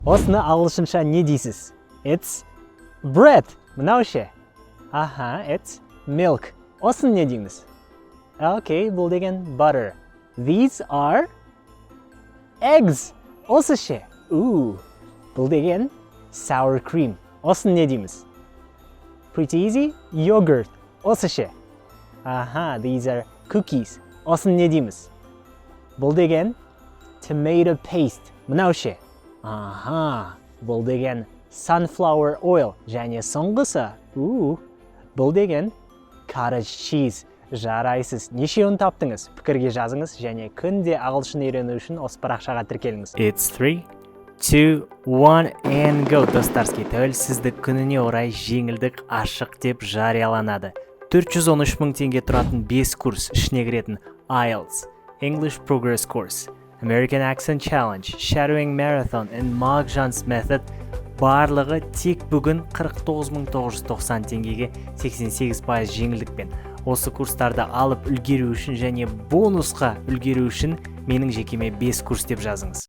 Осыны ағылшынша не дейсіз? It's bread. Мынау ше. Аха, it's milk. Осын не дейміз? Окей, бұл деген butter. These are eggs. Осы ше. Бұл деген sour cream. Осын не дейміз? Pretty easy, yogurt. Осы ше. Аха, these are cookies. Осын не дейміз? Бұл деген tomato paste. Мынау ше. Аха, бұл деген sunflower oil. Және соңғысы, бұл деген cottage cheese. Жарайсыз. Нешеуін таптыңыз? Пікірге жазыңыз және күнде ағылшын үйрену үшін осы парақшаға тіркеліңіз. It's 3, 2, 1 and go. Достарский, тәуелсіздік күніне орай жеңілдік ашық деп жарияланады. 413 мың теңге тұратын 5 курс ішіне кіретін IELTS, English Progress Course, American Accent Challenge, Shadowing Marathon and Magzhan's Method барлығы тек бүгін 49.990 теңгеге 88% жеңілдікпен. Осы курстарды алып үлгеру үшін және бонусқа үлгеру үшін менің жекеме 5 курс деп жазыңыз.